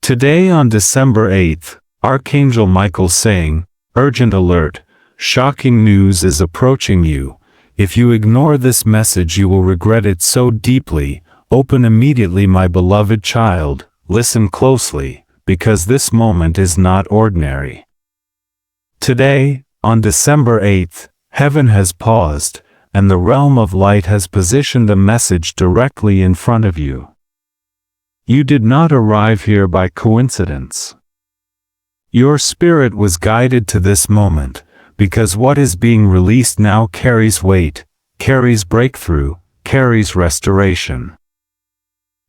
Today on December 8th, Archangel Michael saying, "Urgent alert, shocking news is approaching you. If you ignore this message you will regret it so deeply. Open immediately, my beloved child, listen closely, because this moment is not ordinary." Today, on December 8th, heaven has paused, and the realm of light has positioned a message directly in front of you. You did not arrive here by coincidence. Your spirit was guided to this moment, because what is being released now carries weight, carries breakthrough, carries restoration.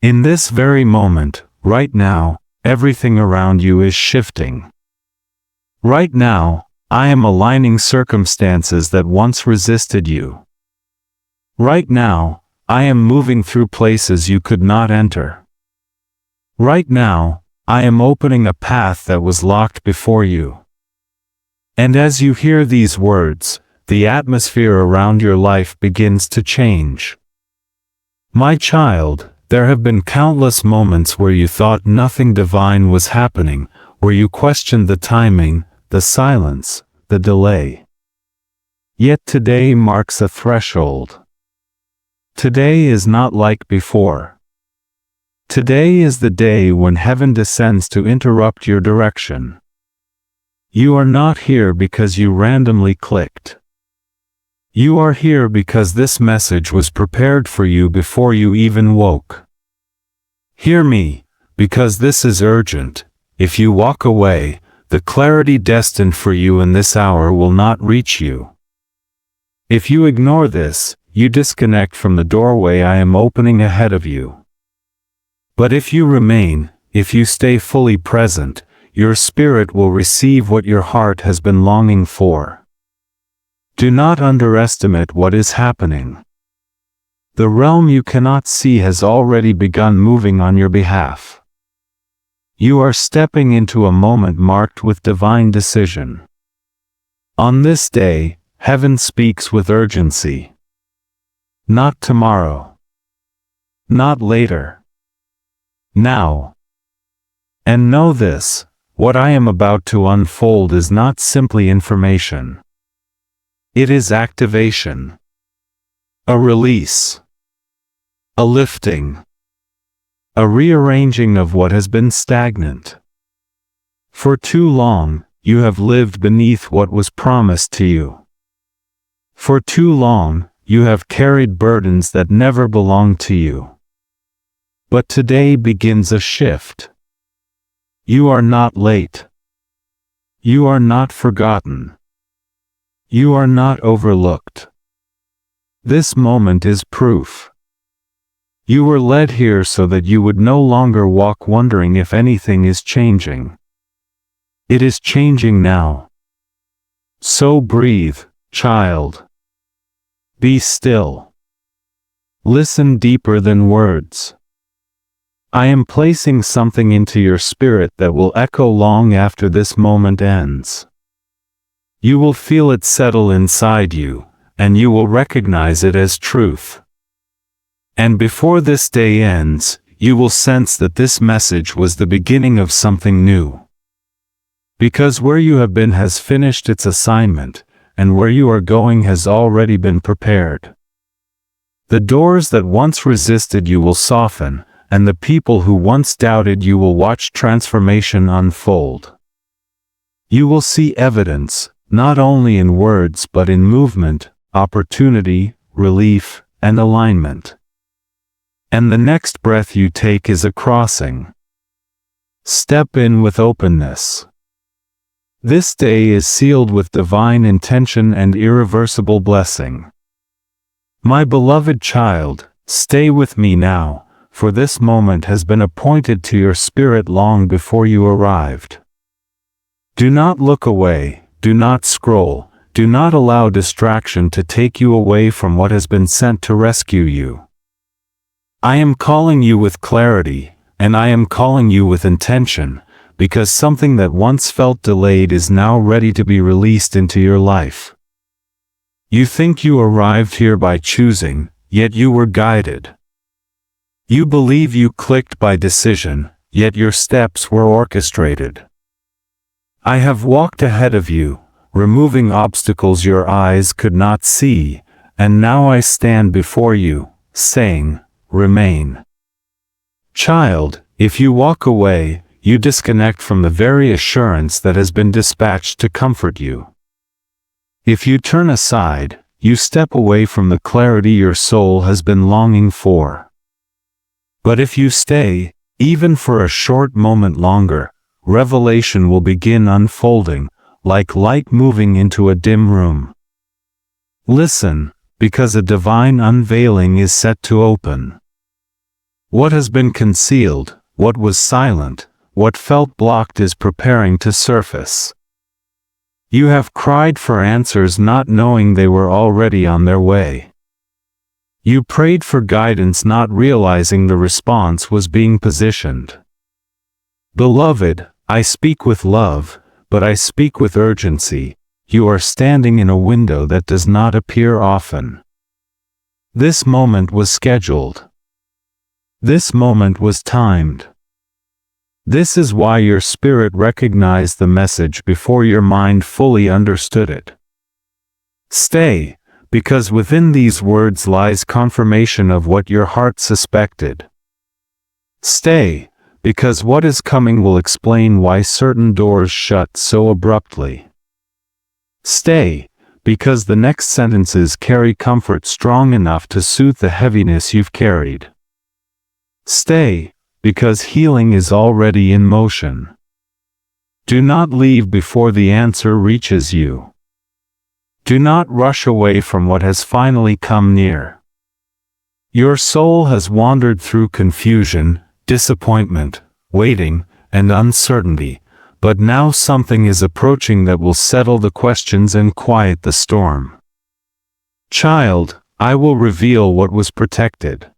In this very moment, right now, everything around you is shifting. Right now, I am aligning circumstances that once resisted you. Right now, I am moving through places you could not enter. Right now, I am opening a path that was locked before you. And as you hear these words, the atmosphere around your life begins to change. My child, there have been countless moments where you thought nothing divine was happening, where you questioned the timing, the silence, the delay. Yet today marks a threshold. Today is not like before. Today is the day when heaven descends to interrupt your direction. You are not here because you randomly clicked. You are here because this message was prepared for you before you even woke. Hear me, because this is urgent. If you walk away, the clarity destined for you in this hour will not reach you. If you ignore this, you disconnect from the doorway I am opening ahead of you. But if you remain, if you stay fully present, your spirit will receive what your heart has been longing for. Do not underestimate what is happening. The realm you cannot see has already begun moving on your behalf. You are stepping into a moment marked with divine decision. On this day, heaven speaks with urgency. Not tomorrow. Not later. Now. And know this, what I am about to unfold is not simply information. It is activation. A release. A lifting. A rearranging of what has been stagnant. For too long, you have lived beneath what was promised to you. For too long, you have carried burdens that never belonged to you. But today begins a shift. You are not late. You are not forgotten. You are not overlooked. This moment is proof. You were led here so that you would no longer walk wondering if anything is changing. It is changing now. So breathe, child. Be still. Listen deeper than words. I am placing something into your spirit that will echo long after this moment ends. You will feel it settle inside you, and you will recognize it as truth. And before this day ends, you will sense that this message was the beginning of something new. Because where you have been has finished its assignment, and where you are going has already been prepared. The doors that once resisted you will soften, and the people who once doubted you will watch transformation unfold. You will see evidence, not only in words but in movement, opportunity, relief, and alignment. And the next breath you take is a crossing. Step in with openness. This day is sealed with divine intention and irreversible blessing. My beloved child, stay with me now, for this moment has been appointed to your spirit long before you arrived. Do not look away, do not scroll, do not allow distraction to take you away from what has been sent to rescue you. I am calling you with clarity, and I am calling you with intention, because something that once felt delayed is now ready to be released into your life. You think you arrived here by choosing, yet you were guided. You believe you clicked by decision, yet your steps were orchestrated. I have walked ahead of you, removing obstacles your eyes could not see, and now I stand before you, saying, remain. Child, if you walk away, you disconnect from the very assurance that has been dispatched to comfort you. If you turn aside, you step away from the clarity your soul has been longing for. But if you stay, even for a short moment longer, revelation will begin unfolding, like light moving into a dim room. Listen, because a divine unveiling is set to open. What has been concealed, what was silent, what felt blocked is preparing to surface. You have cried for answers not knowing they were already on their way. You prayed for guidance not realizing the response was being positioned. Beloved, I speak with love, but I speak with urgency. You are standing in a window that does not appear often. This moment was scheduled. This moment was timed. This is why your spirit recognized the message before your mind fully understood it. Stay, because within these words lies confirmation of what your heart suspected. Stay, because what is coming will explain why certain doors shut so abruptly. Stay, because the next sentences carry comfort strong enough to soothe the heaviness you've carried. Stay, because healing is already in motion. Do not leave before the answer reaches you. Do not rush away from what has finally come near. Your soul has wandered through confusion, disappointment, waiting, and uncertainty, but now something is approaching that will settle the questions and quiet the storm. Child, I will reveal what was protected.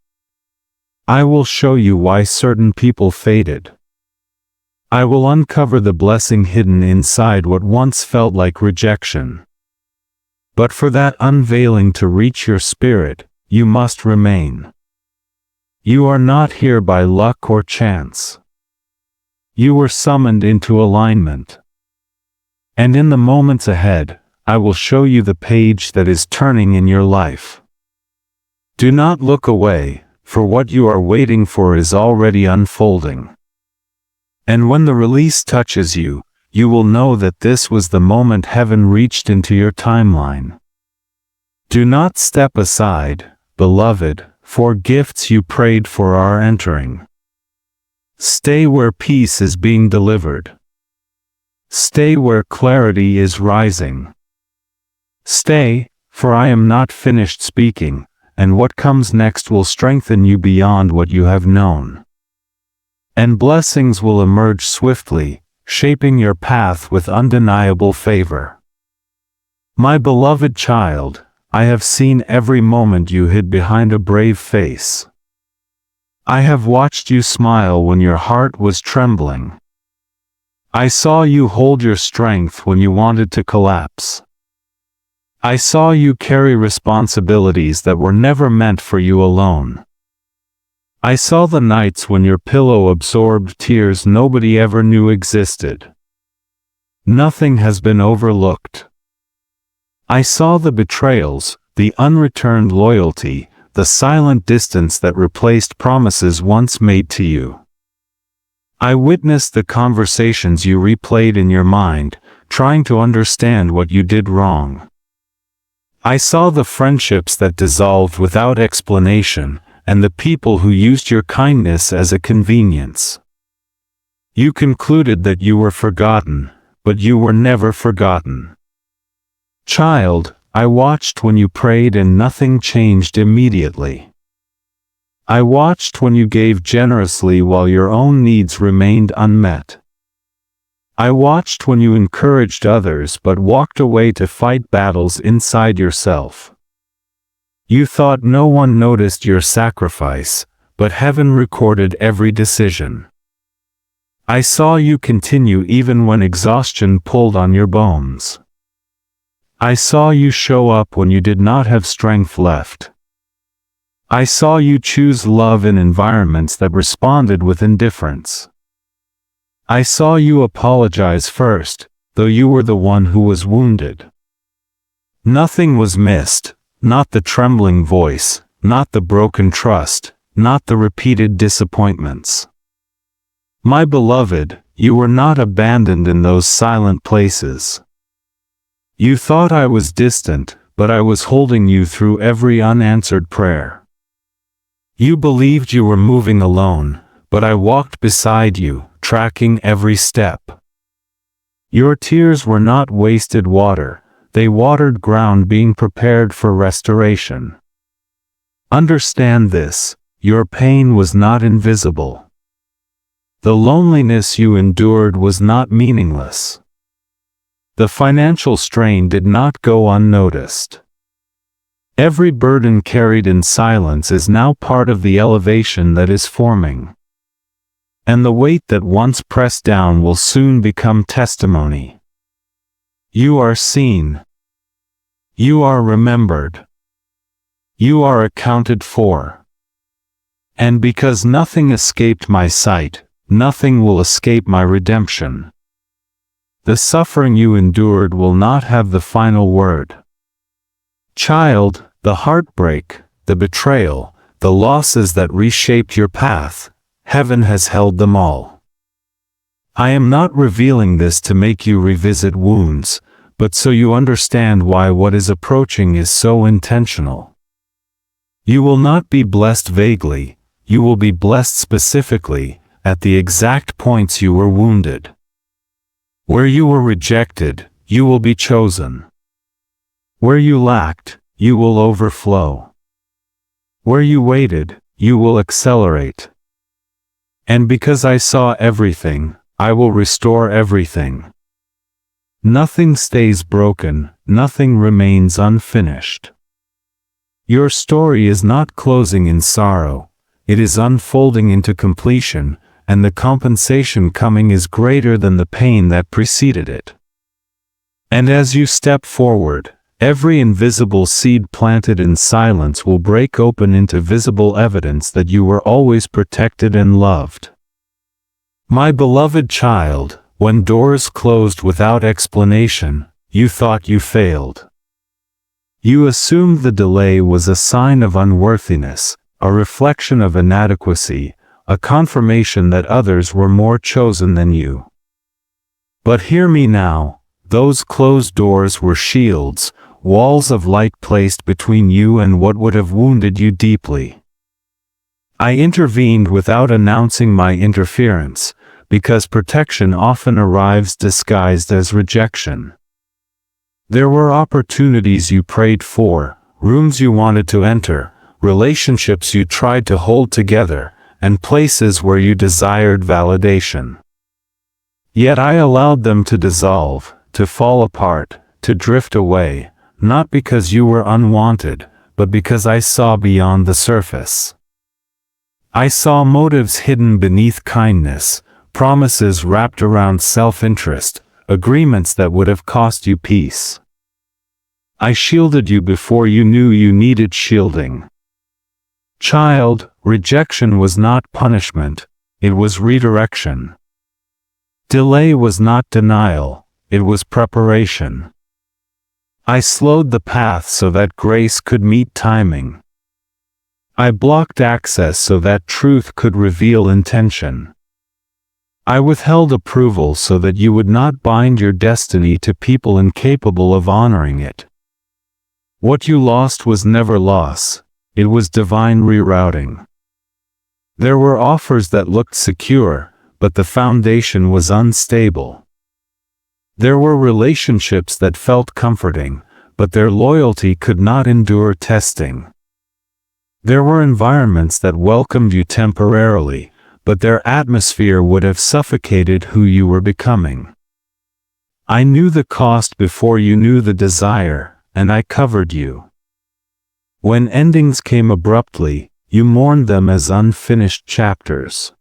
I will show you why certain people faded. I will uncover the blessing hidden inside what once felt like rejection. But for that unveiling to reach your spirit, you must remain. You are not here by luck or chance. You were summoned into alignment. And in the moments ahead, I will show you the page that is turning in your life. Do not look away, for what you are waiting for is already unfolding. And when the release touches you, you will know that this was the moment heaven reached into your timeline. Do not step aside, beloved, for gifts you prayed for are entering. Stay where peace is being delivered. Stay where clarity is rising. Stay, for I am not finished speaking, and what comes next will strengthen you beyond what you have known. And blessings will emerge swiftly, shaping your path with undeniable favor. My beloved child, I have seen every moment you hid behind a brave face. I have watched you smile when your heart was trembling. I saw you hold your strength when you wanted to collapse. I saw you carry responsibilities that were never meant for you alone. I saw the nights when your pillow absorbed tears nobody ever knew existed. Nothing has been overlooked. I saw the betrayals, the unreturned loyalty, the silent distance that replaced promises once made to you. I witnessed the conversations you replayed in your mind, trying to understand what you did wrong. I saw the friendships that dissolved without explanation, and the people who used your kindness as a convenience. You concluded that you were forgotten, but you were never forgotten. Child, I watched when you prayed and nothing changed immediately. I watched when you gave generously while your own needs remained unmet. I watched when you encouraged others but walked away to fight battles inside yourself. You thought no one noticed your sacrifice, but heaven recorded every decision. I saw you continue even when exhaustion pulled on your bones. I saw you show up when you did not have strength left. I saw you choose love in environments that responded with indifference. I saw you apologize first, though you were the one who was wounded. Nothing was missed, not the trembling voice, not the broken trust, not the repeated disappointments. My beloved, you were not abandoned in those silent places. You thought I was distant, but I was holding you through every unanswered prayer. You believed you were moving alone, but I walked beside you, tracking every step. Your tears were not wasted water, they watered ground being prepared for restoration. Understand this, your pain was not invisible. The loneliness you endured was not meaningless. The financial strain did not go unnoticed. Every burden carried in silence is now part of the elevation that is forming. And the weight that once pressed down will soon become testimony. You are seen. You are remembered. You are accounted for. And because nothing escaped my sight, nothing will escape my redemption. The suffering you endured will not have the final word. Child, the heartbreak, the betrayal, the losses that reshaped your path, heaven has held them all. I am not revealing this to make you revisit wounds, but so you understand why what is approaching is so intentional. You will not be blessed vaguely, you will be blessed specifically, at the exact points you were wounded. Where you were rejected, you will be chosen. Where you lacked, you will overflow. Where you waited, you will accelerate. And because I saw everything, I will restore everything. Nothing stays broken, nothing remains unfinished. Your story is not closing in sorrow, it is unfolding into completion, and the compensation coming is greater than the pain that preceded it. And as you step forward, every invisible seed planted in silence will break open into visible evidence that you were always protected and loved. My beloved child, when doors closed without explanation, you thought you failed. You assumed the delay was a sign of unworthiness, a reflection of inadequacy, a confirmation that others were more chosen than you. But hear me now, those closed doors were shields, walls of light placed between you and what would have wounded you deeply. I intervened without announcing my interference, because protection often arrives disguised as rejection. There were opportunities you prayed for, rooms you wanted to enter, relationships you tried to hold together, and places where you desired validation. Yet I allowed them to dissolve, to fall apart, to drift away, not because you were unwanted, but because I saw beyond the surface. I saw motives hidden beneath kindness, promises wrapped around self-interest, agreements that would have cost you peace. I shielded you before you knew you needed shielding. Child, rejection was not punishment, it was redirection. Delay was not denial, it was preparation. I slowed the path so that grace could meet timing. I blocked access so that truth could reveal intention. I withheld approval so that you would not bind your destiny to people incapable of honoring it. What you lost was never loss, it was divine rerouting. There were offers that looked secure, but the foundation was unstable. There were relationships that felt comforting, but their loyalty could not endure testing. There were environments that welcomed you temporarily, but their atmosphere would have suffocated who you were becoming. I knew the cost before you knew the desire, and I covered you. When endings came abruptly, you mourned them as unfinished chapters.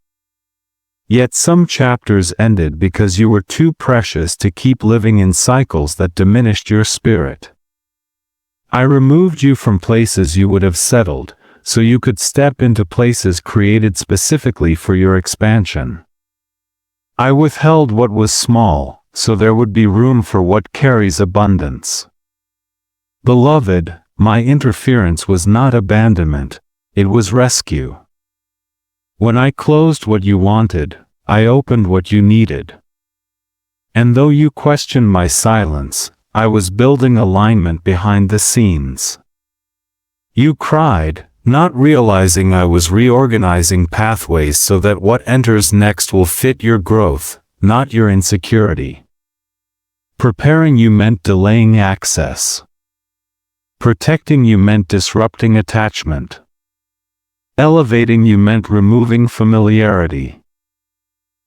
Yet some chapters ended because you were too precious to keep living in cycles that diminished your spirit. I removed you from places you would have settled, so you could step into places created specifically for your expansion. I withheld what was small, so there would be room for what carries abundance. Beloved, my interference was not abandonment, it was rescue. When I closed what you wanted, I opened what you needed. And though you questioned my silence, I was building alignment behind the scenes. You cried, not realizing I was reorganizing pathways so that what enters next will fit your growth, not your insecurity. Preparing you meant delaying access. Protecting you meant disrupting attachment. Elevating you meant removing familiarity.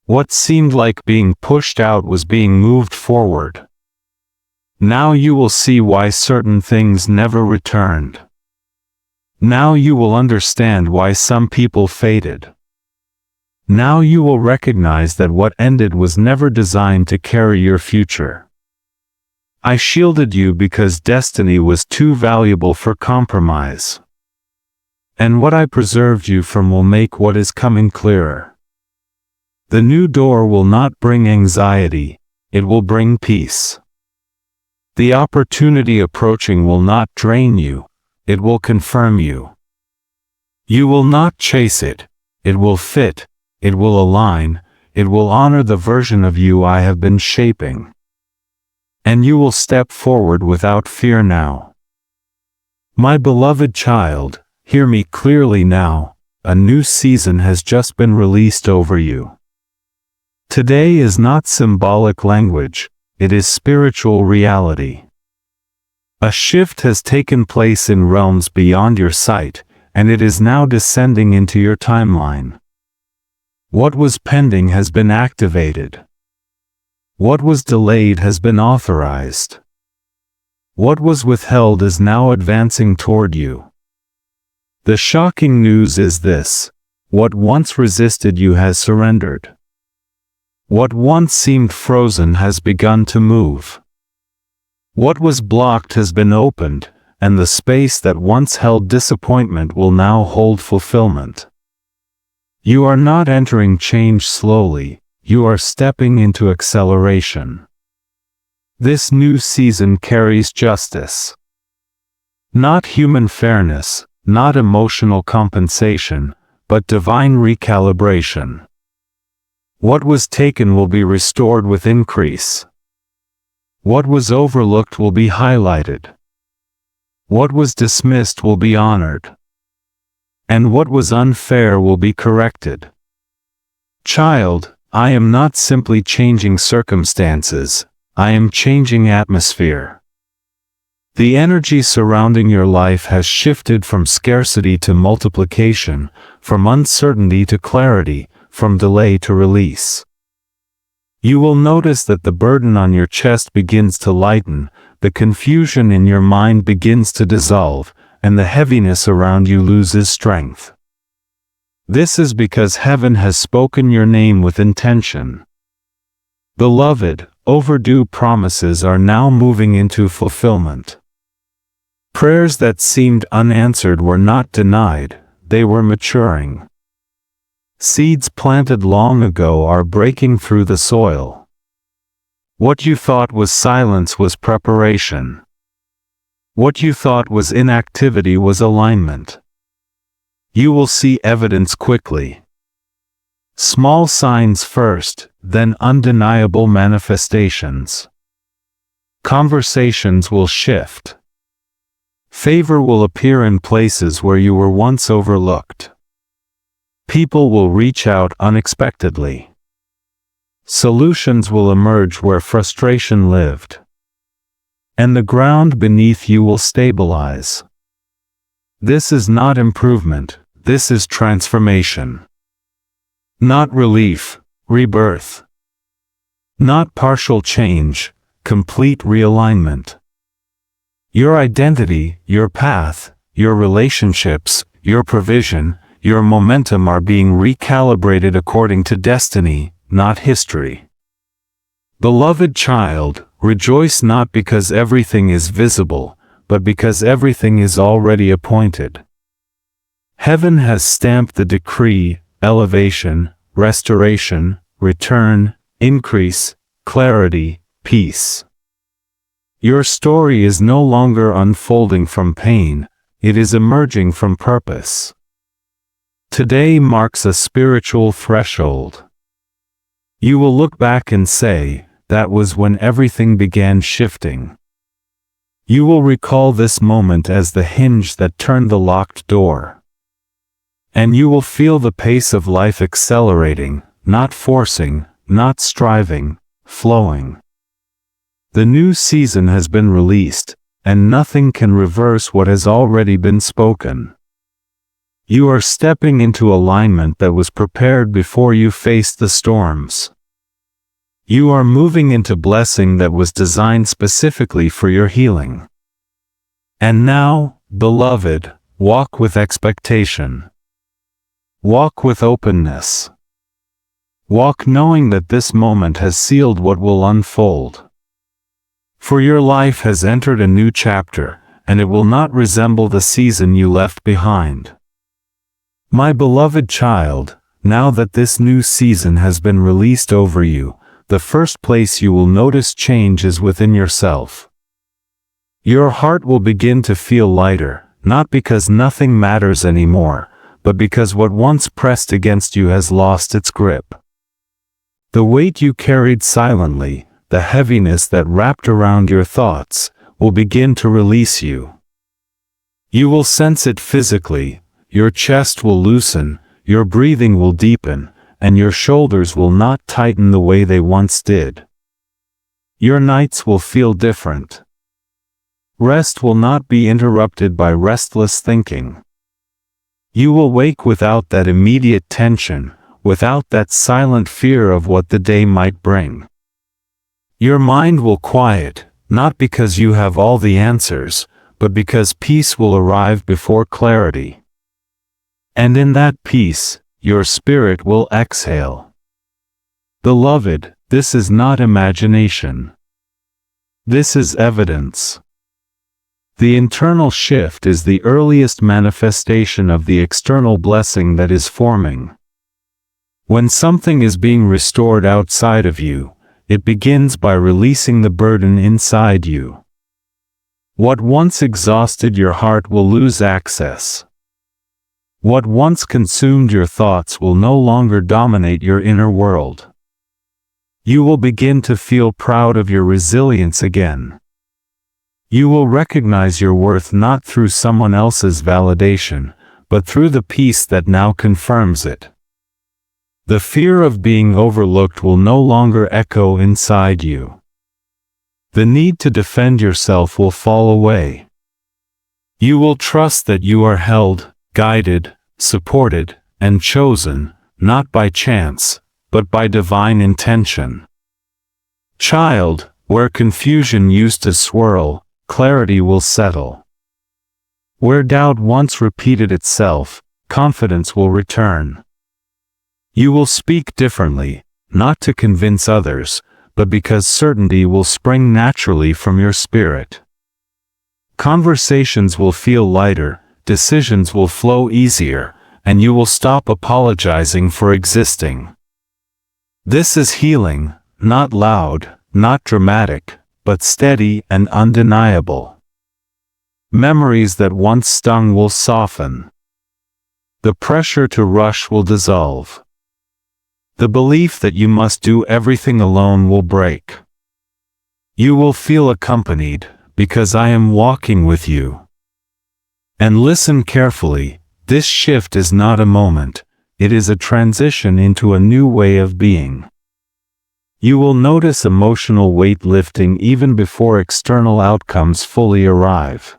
What seemed like being pushed out was being moved forward. Now you will see why certain things never returned. Now you will understand why some people faded. Now you will recognize that what ended was never designed to carry your future. I shielded you because destiny was too valuable for compromise. And what I preserved you from will make what is coming clearer. The new door will not bring anxiety, it will bring peace. The opportunity approaching will not drain you, it will confirm you. You will not chase it, it will fit, it will align, it will honor the version of you I have been shaping. And you will step forward without fear now. My beloved child, hear me clearly now, a new season has just been released over you. Today is not symbolic language, it is spiritual reality. A shift has taken place in realms beyond your sight, and it is now descending into your timeline. What was pending has been activated. What was delayed has been authorized. What was withheld is now advancing toward you. The shocking news is this: what once resisted you has surrendered. What once seemed frozen has begun to move. What was blocked has been opened, and the space that once held disappointment will now hold fulfillment. You are not entering change slowly, you are stepping into acceleration. This new season carries justice. Not human fairness, not emotional compensation, but divine recalibration. What was taken will be restored with increase. What was overlooked will be highlighted. What was dismissed will be honored. And what was unfair will be corrected. Child, I am not simply changing circumstances, I am changing atmosphere. The energy surrounding your life has shifted from scarcity to multiplication, from uncertainty to clarity, from delay to release. You will notice that the burden on your chest begins to lighten, the confusion in your mind begins to dissolve, and the heaviness around you loses strength. This is because heaven has spoken your name with intention. Beloved, overdue promises are now moving into fulfillment. Prayers that seemed unanswered were not denied, they were maturing. Seeds planted long ago are breaking through the soil. What you thought was silence was preparation. What you thought was inactivity was alignment. You will see evidence quickly. Small signs first, then undeniable manifestations. Conversations will shift. Favor will appear in places where you were once overlooked. People will reach out unexpectedly. Solutions will emerge where frustration lived. And the ground beneath you will stabilize. This is not improvement, this is transformation. Not relief, rebirth. Not partial change, complete realignment. Your identity, your path, your relationships, your provision, your momentum are being recalibrated according to destiny, not history. Beloved child, rejoice not because everything is visible, but because everything is already appointed. Heaven has stamped the decree, elevation, restoration, return, increase, clarity, peace. Your story is no longer unfolding from pain, it is emerging from purpose. Today marks a spiritual threshold. You will look back and say, that was when everything began shifting. You will recall this moment as the hinge that turned the locked door. And you will feel the pace of life accelerating, not forcing, not striving, flowing. The new season has been released, and nothing can reverse what has already been spoken. You are stepping into alignment that was prepared before you faced the storms. You are moving into blessing that was designed specifically for your healing. And now, beloved, walk with expectation. Walk with openness. Walk knowing that this moment has sealed what will unfold. For your life has entered a new chapter, and it will not resemble the season you left behind. My beloved child, now that this new season has been released over you, the first place you will notice change is within yourself. Your heart will begin to feel lighter, not because nothing matters anymore, but because what once pressed against you has lost its grip. The weight you carried silently, the heaviness that wrapped around your thoughts, will begin to release you. You will sense it physically, your chest will loosen, your breathing will deepen, and your shoulders will not tighten the way they once did. Your nights will feel different. Rest will not be interrupted by restless thinking. You will wake without that immediate tension, without that silent fear of what the day might bring. Your mind will quiet, not because you have all the answers, but because peace will arrive before clarity. And in that peace, your spirit will exhale. Beloved, this is not imagination. This is evidence. The internal shift is the earliest manifestation of the external blessing that is forming. When something is being restored outside of you, it begins by releasing the burden inside you. What once exhausted your heart will lose access. What once consumed your thoughts will no longer dominate your inner world. You will begin to feel proud of your resilience again. You will recognize your worth not through someone else's validation, but through the peace that now confirms it. The fear of being overlooked will no longer echo inside you. The need to defend yourself will fall away. You will trust that you are held, guided, supported, and chosen, not by chance, but by divine intention. Child, where confusion used to swirl, clarity will settle. Where doubt once repeated itself, confidence will return. You will speak differently, not to convince others, but because certainty will spring naturally from your spirit. Conversations will feel lighter, decisions will flow easier, and you will stop apologizing for existing. This is healing, not loud, not dramatic, but steady and undeniable. Memories that once stung will soften. The pressure to rush will dissolve. The belief that you must do everything alone will break. You will feel accompanied, because I am walking with you. And listen carefully, this shift is not a moment, it is a transition into a new way of being. You will notice emotional weight lifting even before external outcomes fully arrive.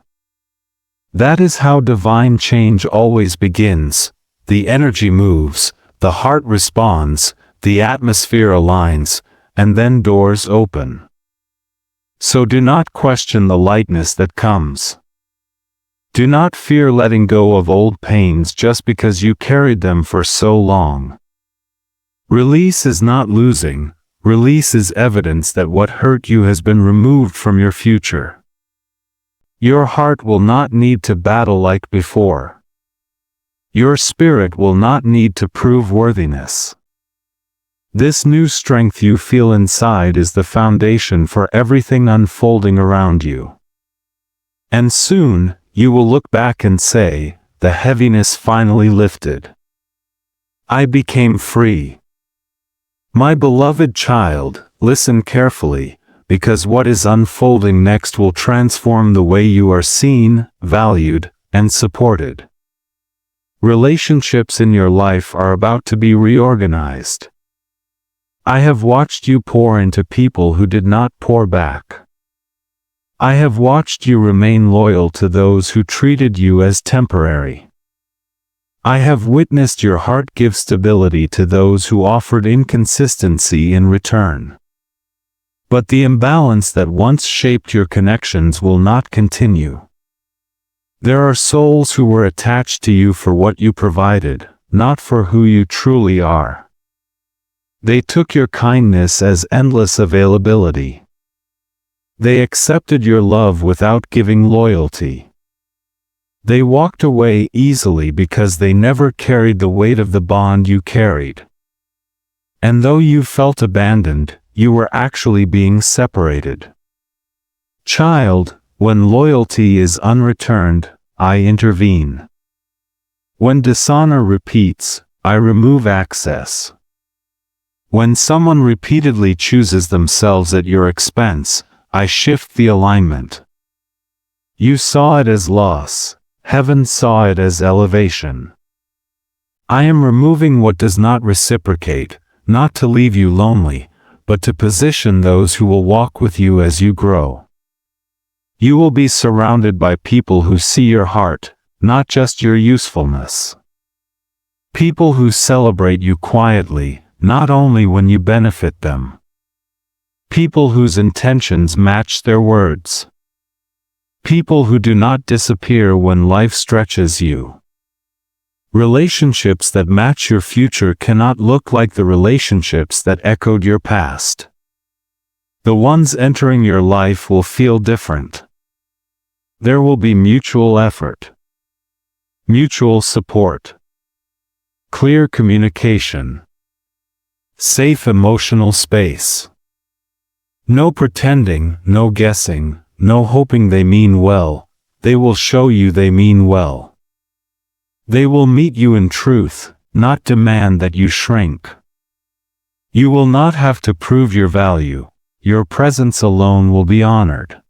That is how divine change always begins. The energy moves, the heart responds, the atmosphere aligns, and then doors open. So do not question the lightness that comes. Do not fear letting go of old pains just because you carried them for so long. Release is not losing. Release is evidence that what hurt you has been removed from your future. Your heart will not need to battle like before. Your spirit will not need to prove worthiness. This new strength you feel inside is the foundation for everything unfolding around you. And soon, you will look back and say, the heaviness finally lifted. I became free. My beloved child, listen carefully, because what is unfolding next will transform the way you are seen, valued, and supported. Relationships in your life are about to be reorganized. I have watched you pour into people who did not pour back. I have watched you remain loyal to those who treated you as temporary. I have witnessed your heart give stability to those who offered inconsistency in return. But the imbalance that once shaped your connections will not continue. There are souls who were attached to you for what you provided, not for who you truly are. They took your kindness as endless availability. They accepted your love without giving loyalty. They walked away easily because they never carried the weight of the bond you carried. And though you felt abandoned, you were actually being separated. Child, when loyalty is unreturned, I intervene. When dishonor repeats, I remove access. When someone repeatedly chooses themselves at your expense, I shift the alignment. You saw it as loss. Heaven saw it as elevation. I am removing what does not reciprocate, not to leave you lonely, but to position those who will walk with you as you grow. You will be surrounded by people who see your heart, not just your usefulness. People who celebrate you quietly, not only when you benefit them. People whose intentions match their words. People who do not disappear when life stretches you. Relationships that match your future cannot look like the relationships that echoed your past. The ones entering your life will feel different. There will be mutual effort, mutual support, clear communication, safe emotional space. No pretending, no guessing, no hoping they mean well. They will show you they mean well. They will meet you in truth, not demand that you shrink. You will not have to prove your value. Your presence alone will be honored.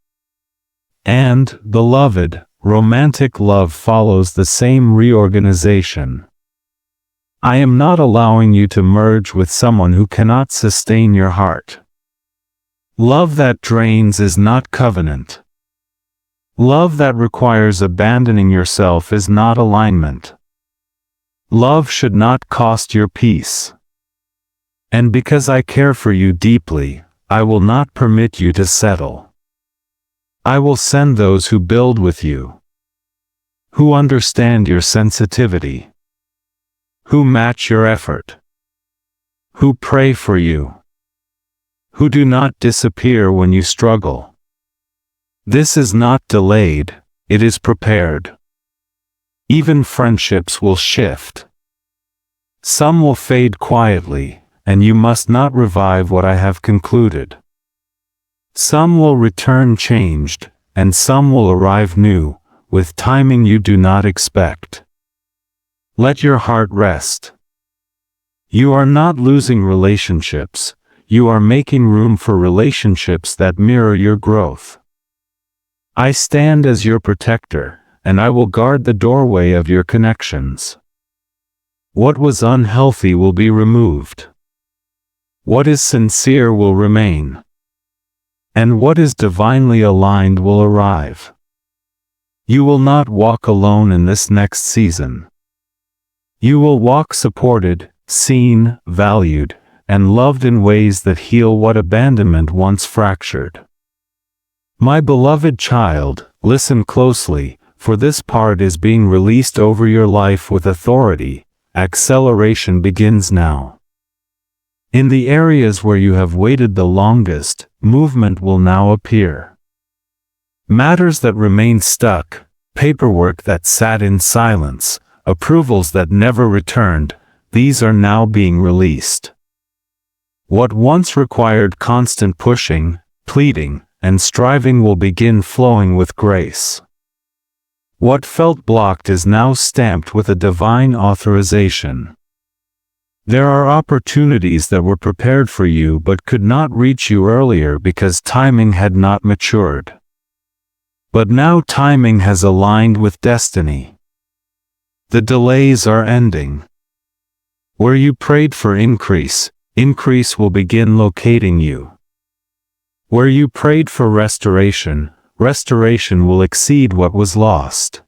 And, beloved, romantic love follows the same reorganization. I am not allowing you to merge with someone who cannot sustain your heart. Love that drains is not covenant. Love that requires abandoning yourself is not alignment. Love should not cost your peace. And because I care for you deeply, I will not permit you to settle. I will send those who build with you, who understand your sensitivity, who match your effort, who pray for you, who do not disappear when you struggle. This is not delayed, it is prepared. Even friendships will shift. Some will fade quietly, and you must not revive what I have concluded. Some will return changed, and some will arrive new, with timing you do not expect. Let your heart rest. You are not losing relationships. You are making room for relationships that mirror your growth. I stand as your protector, and I will guard the doorway of your connections. What was unhealthy will be removed. What is sincere will remain. And what is divinely aligned will arrive. You will not walk alone in this next season. You will walk supported, seen, valued, and loved in ways that heal what abandonment once fractured. My beloved child, listen closely, for this part is being released over your life with authority. Acceleration begins now. In the areas where you have waited the longest, movement will now appear. Matters that remained stuck, paperwork that sat in silence, approvals that never returned, these are now being released. What once required constant pushing, pleading, and striving will begin flowing with grace. What felt blocked is now stamped with a divine authorization. There are opportunities that were prepared for you but could not reach you earlier because timing had not matured. But now timing has aligned with destiny. The delays are ending. Where you prayed for increase, increase will begin locating you. Where you prayed for restoration, restoration will exceed what was lost.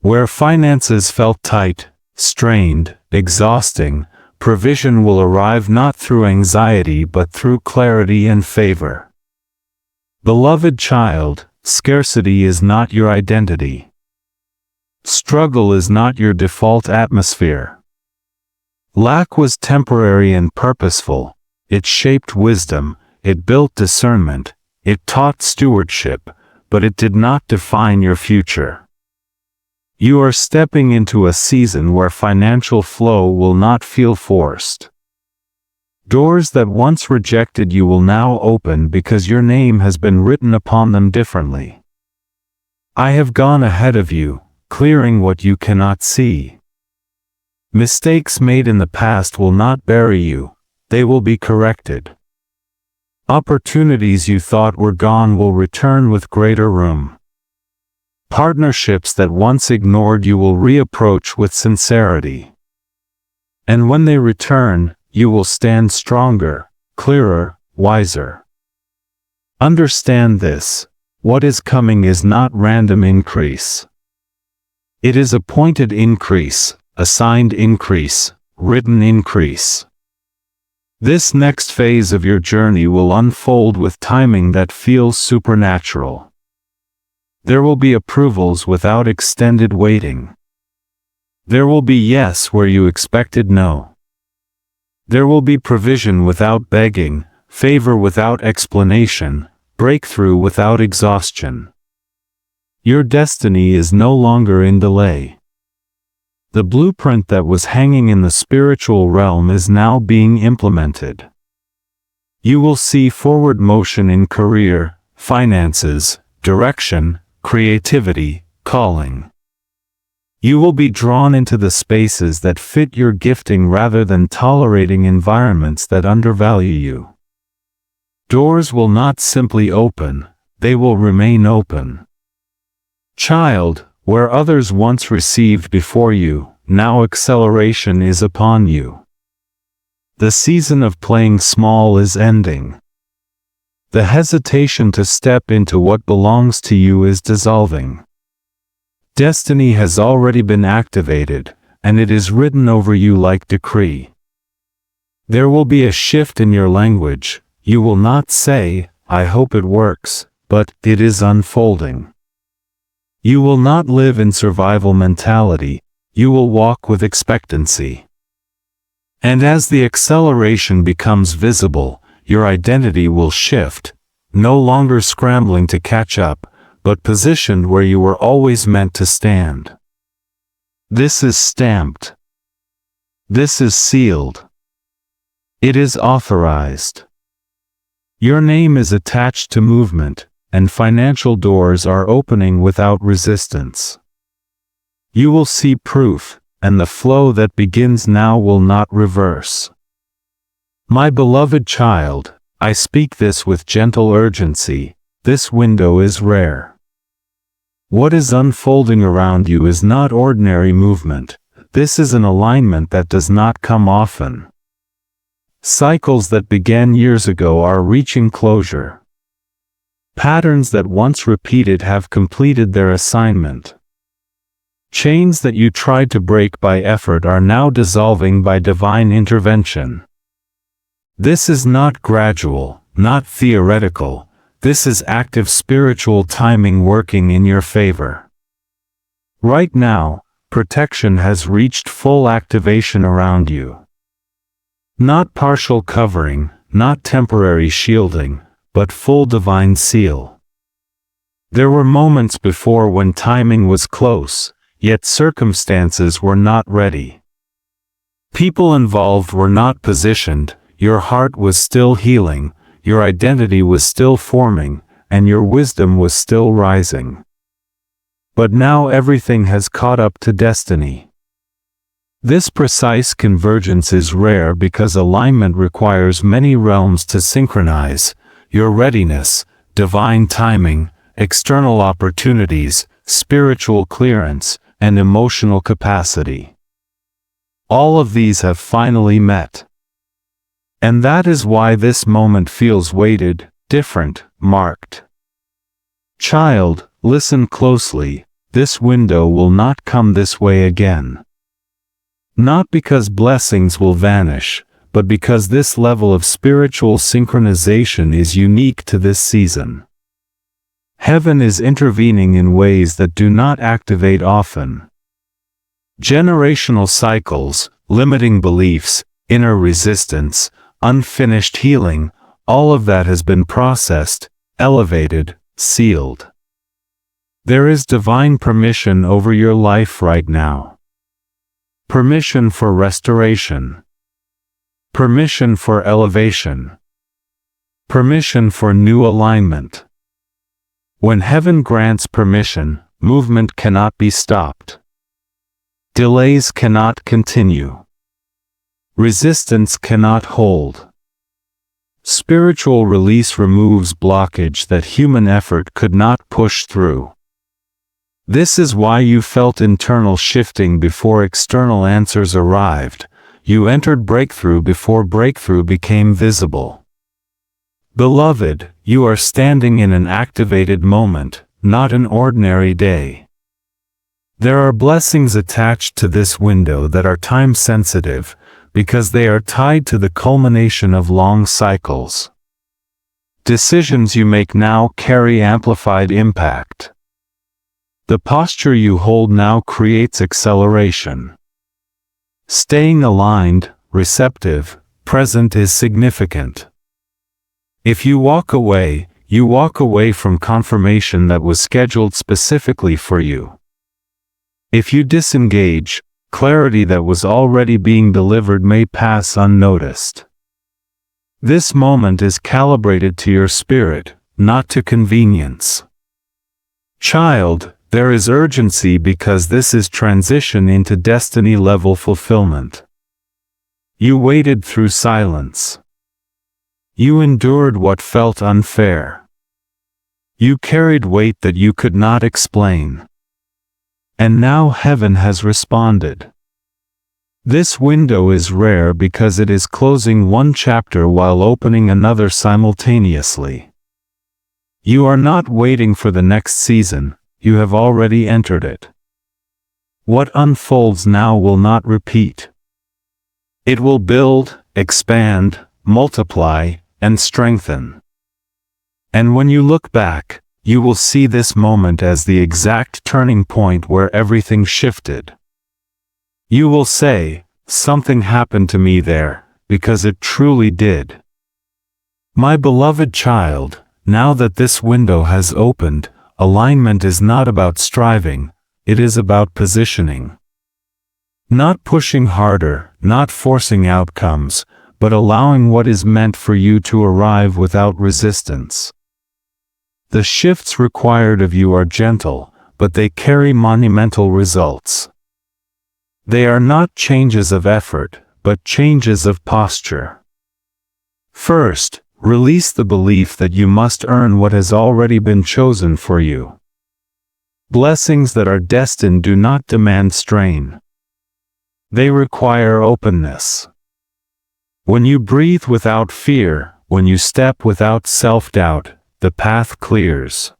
Where finances felt tight, strained, exhausting, provision will arrive not through anxiety but through clarity and favor. Beloved child, scarcity is not your identity. Struggle is not your default atmosphere. Lack was temporary and purposeful. It shaped wisdom, it built discernment, it taught stewardship, but it did not define your future. You are stepping into a season where financial flow will not feel forced. Doors that once rejected you will now open because your name has been written upon them differently. I have gone ahead of you, clearing what you cannot see. Mistakes made in the past will not bury you, they will be corrected. Opportunities you thought were gone will return with greater room. Partnerships that once ignored you will reapproach with sincerity. And when they return, you will stand stronger, clearer, wiser. Understand this: what is coming is not random increase. It is appointed increase, assigned increase, written increase. This next phase of your journey will unfold with timing that feels supernatural. There will be approvals without extended waiting. There will be yes where you expected no. There will be provision without begging, favor without explanation, breakthrough without exhaustion. Your destiny is no longer in delay. The blueprint that was hanging in the spiritual realm is now being implemented. You will see forward motion in career, finances, direction, creativity, calling. You will be drawn into the spaces that fit your gifting rather than tolerating environments that undervalue you. Doors will not simply open, they will remain open. Child, where others once received before you, now acceleration is upon you. The season of playing small is ending. The hesitation to step into what belongs to you is dissolving. Destiny has already been activated, and it is written over you like decree. There will be a shift in your language. You will not say, "I hope it works," but "it is unfolding." You will not live in survival mentality, you will walk with expectancy. And as the acceleration becomes visible, your identity will shift, no longer scrambling to catch up, but positioned where you were always meant to stand. This is stamped. This is sealed. It is authorized. Your name is attached to movement, and financial doors are opening without resistance. You will see proof, and the flow that begins now will not reverse. My beloved child, I speak this with gentle urgency. This window is rare. What is unfolding around you is not ordinary movement. This is an alignment that does not come often. Cycles that began years ago are reaching closure. Patterns that once repeated have completed their assignment. Chains that you tried to break by effort are now dissolving by divine intervention. This is not gradual, not theoretical. This is active spiritual timing working in your favor. Right now, protection has reached full activation around you. Not partial covering, not temporary shielding, but full divine seal. There were moments before when timing was close, yet circumstances were not ready. People involved were not positioned, your heart was still healing, your identity was still forming, and your wisdom was still rising. But now everything has caught up to destiny. This precise convergence is rare because alignment requires many realms to synchronize: your readiness, divine timing, external opportunities, spiritual clearance, and emotional capacity. All of these have finally met. And that is why this moment feels weighted, different, marked. Child, listen closely, this window will not come this way again. Not because blessings will vanish, but because this level of spiritual synchronization is unique to this season. Heaven is intervening in ways that do not activate often. Generational cycles, limiting beliefs, inner resistance, unfinished healing, all of that has been processed, elevated, sealed. There is divine permission over your life right now. Permission for restoration. Permission for elevation. Permission for new alignment. When heaven grants permission, movement cannot be stopped. Delays cannot continue. Resistance cannot hold. Spiritual release removes blockage that human effort could not push through. This is why you felt internal shifting before external answers arrived. You entered breakthrough before breakthrough became visible. Beloved, you are standing in an activated moment, not an ordinary day. There are blessings attached to this window that are time-sensitive, because they are tied to the culmination of long cycles. Decisions you make now carry amplified impact. The posture you hold now creates acceleration. Staying aligned, receptive, present is significant. If you walk away from confirmation that was scheduled specifically for you. If you disengage, clarity that was already being delivered may pass unnoticed. This moment is calibrated to your spirit, not to convenience. Child, there is urgency because this is transition into destiny-level fulfillment. You waited through silence. You endured what felt unfair. You carried weight that you could not explain. And now heaven has responded. This window is rare because it is closing one chapter while opening another simultaneously. You are not waiting for the next season, you have already entered it. What unfolds now will not repeat. It will build, expand, multiply, and strengthen. And when you look back, you will see this moment as the exact turning point where everything shifted. You will say, something happened to me there, because it truly did. My beloved child, now that this window has opened, alignment is not about striving, it is about positioning. Not pushing harder, not forcing outcomes, but allowing what is meant for you to arrive without resistance. The shifts required of you are gentle, but they carry monumental results. They are not changes of effort, but changes of posture. First, release the belief that you must earn what has already been chosen for you. Blessings that are destined do not demand strain. They require openness. When you breathe without fear, when you step without self-doubt, the path clears.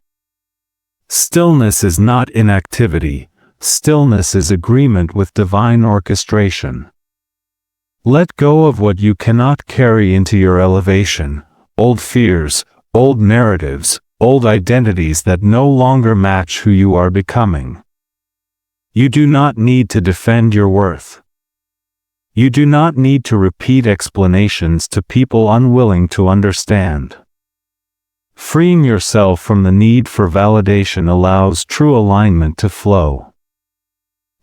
Stillness is not inactivity, stillness is agreement with divine orchestration. Let go of what you cannot carry into your elevation, old fears, old narratives, old identities that no longer match who you are becoming. You do not need to defend your worth. You do not need to repeat explanations to people unwilling to understand. Freeing yourself from the need for validation allows true alignment to flow.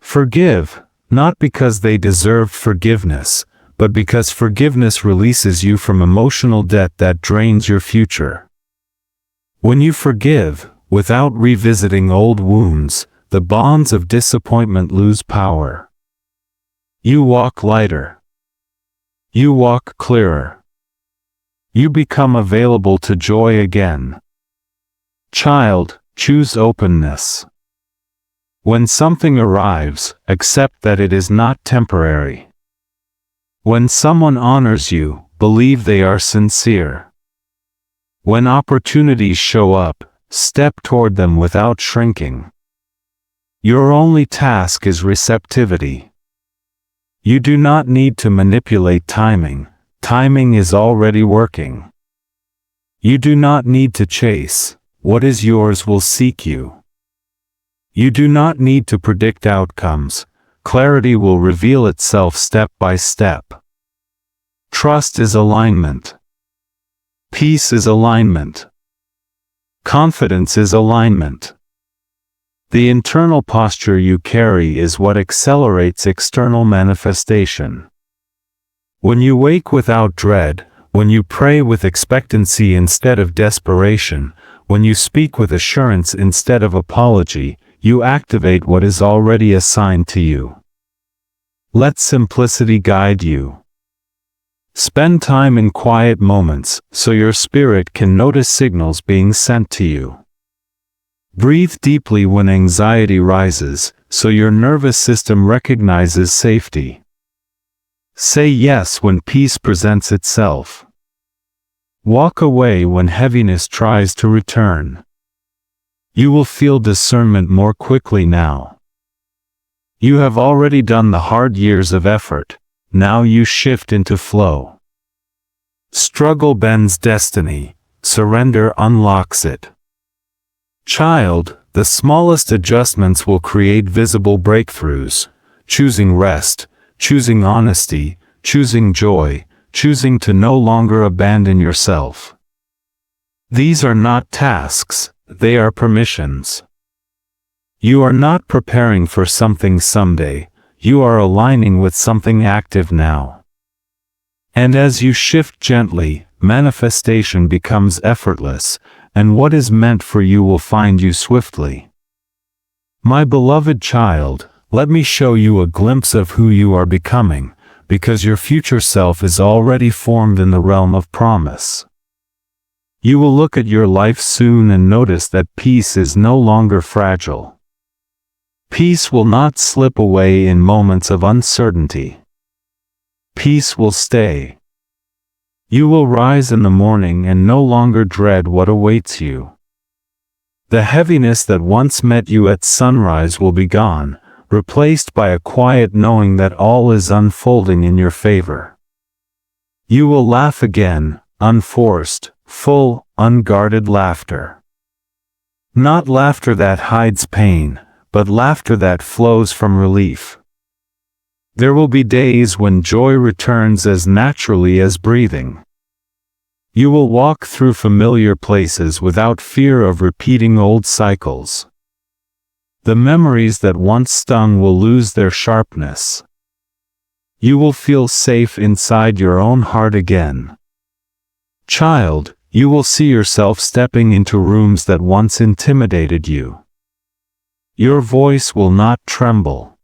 Forgive, not because they deserved forgiveness, but because forgiveness releases you from emotional debt that drains your future. When you forgive, without revisiting old wounds, the bonds of disappointment lose power. You walk lighter. You walk clearer. You become available to joy again. Child, choose openness. When something arrives, accept that it is not temporary. When someone honors you, believe they are sincere. When opportunities show up, step toward them without shrinking. Your only task is receptivity. You do not need to manipulate timing. Timing is already working. You do not need to chase. What is yours will seek you. You do not need to predict outcomes. Clarity will reveal itself step by step. Trust is alignment. Peace is alignment. Confidence is alignment. The internal posture you carry is what accelerates external manifestation. When you wake without dread, when you pray with expectancy instead of desperation, when you speak with assurance instead of apology, you activate what is already assigned to you. Let simplicity guide you. Spend time in quiet moments so your spirit can notice signals being sent to you. Breathe deeply when anxiety rises, so your nervous system recognizes safety. Say yes when peace presents itself. Walk away when heaviness tries to return. You will feel discernment more quickly now. You have already done the hard years of effort, now you shift into flow. Struggle bends destiny, surrender unlocks it. Child, the smallest adjustments will create visible breakthroughs. Choosing rest, choosing honesty, choosing joy, choosing to no longer abandon yourself. These are not tasks, they are permissions. You are not preparing for something someday, you are aligning with something active now. And as you shift gently, manifestation becomes effortless, and what is meant for you will find you swiftly. My beloved child, let me show you a glimpse of who you are becoming, because your future self is already formed in the realm of promise. You will look at your life soon and notice that peace is no longer fragile. Peace will not slip away in moments of uncertainty. Peace will stay. You will rise in the morning and no longer dread what awaits you. The heaviness that once met you at sunrise will be gone, replaced by a quiet knowing that all is unfolding in your favor. You will laugh again, unforced, full, unguarded laughter. Not laughter that hides pain, but laughter that flows from relief. There will be days when joy returns as naturally as breathing. You will walk through familiar places without fear of repeating old cycles. The memories that once stung will lose their sharpness. You will feel safe inside your own heart again. Child, you will see yourself stepping into rooms that once intimidated you. Your voice will not tremble.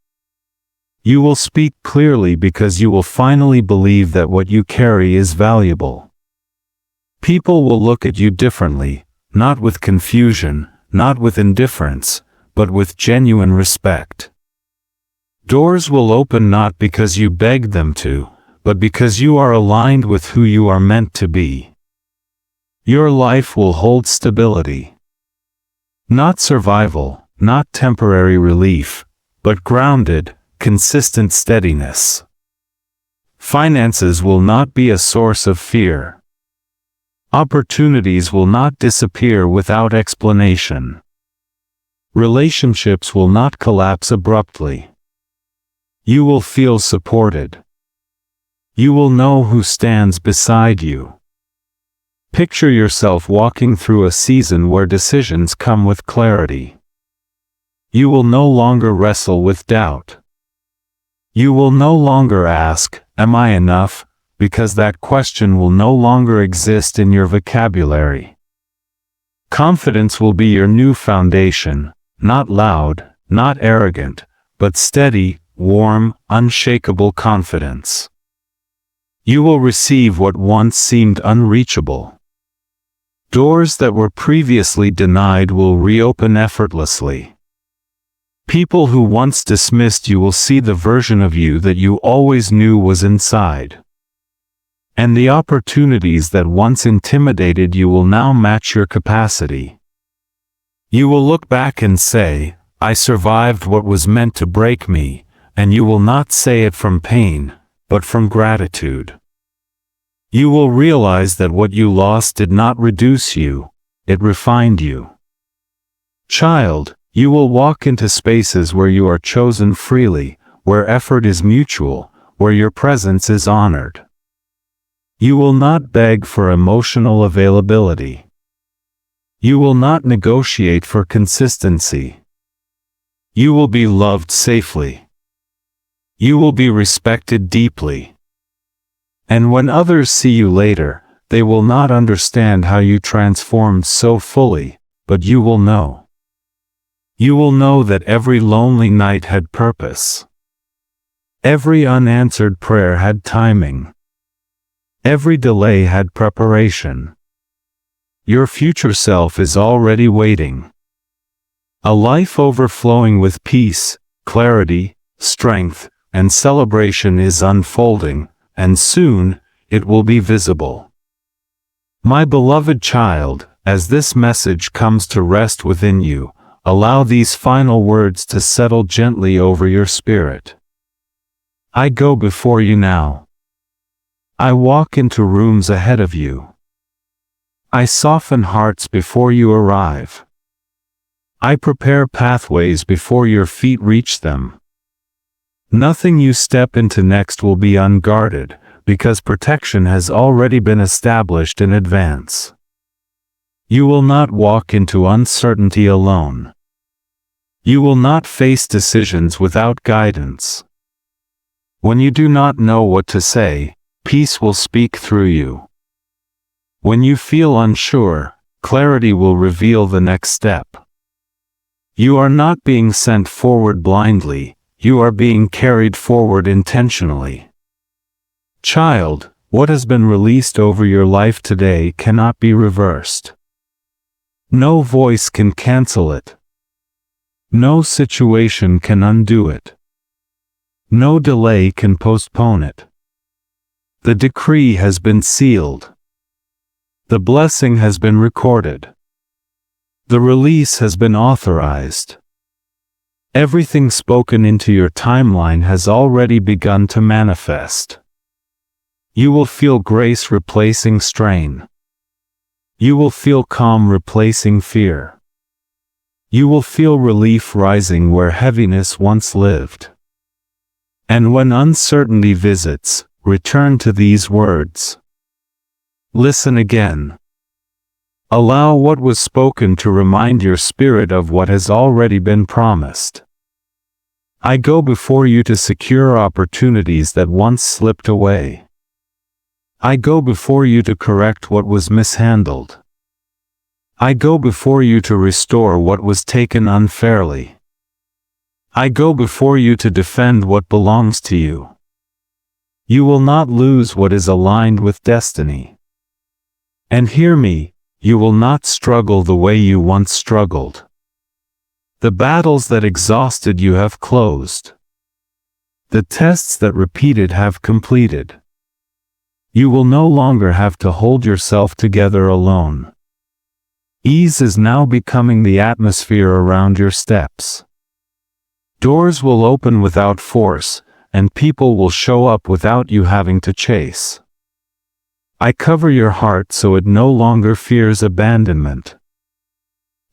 You will speak clearly because you will finally believe that what you carry is valuable. People will look at you differently, not with confusion, not with indifference, but with genuine respect. Doors will open not because you begged them to, but because you are aligned with who you are meant to be. Your life will hold stability. Not survival, not temporary relief, but grounded, consistent steadiness. Finances will not be a source of fear. Opportunities will not disappear without explanation. Relationships will not collapse abruptly. You will feel supported. You will know who stands beside you. Picture yourself walking through a season where decisions come with clarity. You will no longer wrestle with doubt. You will no longer ask, am I enough? Because that question will no longer exist in your vocabulary. Confidence will be your new foundation, not loud, not arrogant, but steady, warm, unshakable confidence. You will receive what once seemed unreachable. Doors that were previously denied will reopen effortlessly. People who once dismissed you will see the version of you that you always knew was inside. And the opportunities that once intimidated you will now match your capacity. You will look back and say, I survived what was meant to break me, and you will not say it from pain, but from gratitude. You will realize that what you lost did not reduce you, it refined you. Child, you will walk into spaces where you are chosen freely, where effort is mutual, where your presence is honored. You will not beg for emotional availability. You will not negotiate for consistency. You will be loved safely. You will be respected deeply. And when others see you later, they will not understand how you transformed so fully, but you will know. You will know that every lonely night had purpose. Every unanswered prayer had timing. Every delay had preparation. Your future self is already waiting. A life overflowing with peace, clarity, strength, and celebration is unfolding, and soon, it will be visible. My beloved child, as this message comes to rest within you, allow these final words to settle gently over your spirit. I go before you now. I walk into rooms ahead of you. I soften hearts before you arrive. I prepare pathways before your feet reach them. Nothing you step into next will be unguarded, because protection has already been established in advance. You will not walk into uncertainty alone. You will not face decisions without guidance. When you do not know what to say, peace will speak through you. When you feel unsure, clarity will reveal the next step. You are not being sent forward blindly, you are being carried forward intentionally. Child, what has been released over your life today cannot be reversed. No voice can cancel it. No situation can undo it. No delay can postpone it. The decree has been sealed. The blessing has been recorded. The release has been authorized. Everything spoken into your timeline has already begun to manifest. You will feel grace replacing strain. You will feel calm replacing fear. You will feel relief rising where heaviness once lived. And when uncertainty visits, return to these words. Listen again. Allow what was spoken to remind your spirit of what has already been promised. I go before you to secure opportunities that once slipped away. I go before you to correct what was mishandled. I go before you to restore what was taken unfairly. I go before you to defend what belongs to you. You will not lose what is aligned with destiny. And hear me, you will not struggle the way you once struggled. The battles that exhausted you have closed. The tests that repeated have completed. You will no longer have to hold yourself together alone. Ease is now becoming the atmosphere around your steps. Doors will open without force, and people will show up without you having to chase. I cover your heart so it no longer fears abandonment.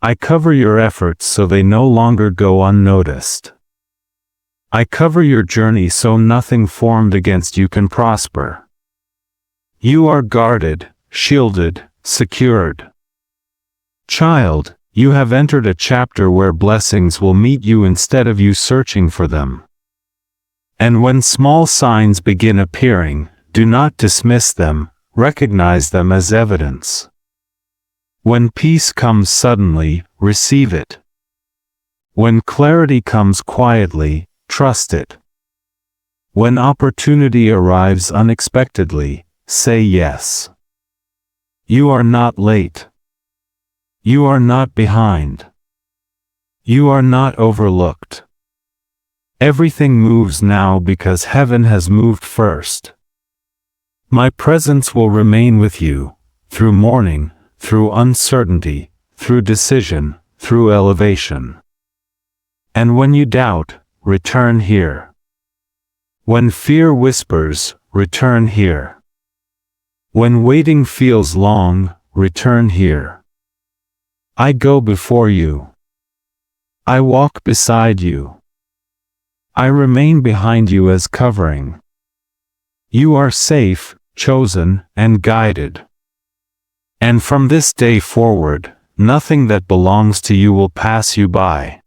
I cover your efforts so they no longer go unnoticed. I cover your journey so nothing formed against you can prosper. You are guarded, shielded, secured. Child, you have entered a chapter where blessings will meet you instead of you searching for them. And when small signs begin appearing, do not dismiss them, recognize them as evidence. When peace comes suddenly, receive it. When clarity comes quietly, trust it. When opportunity arrives unexpectedly, say yes. You are not late. You are not behind. You are not overlooked. Everything moves now because heaven has moved first. My presence will remain with you, through mourning, through uncertainty, through decision, through elevation. And when you doubt, return here. When fear whispers, return here. When waiting feels long, return here. I go before you. I walk beside you. I remain behind you as covering. You are safe, chosen, and guided. And from this day forward, nothing that belongs to you will pass you by.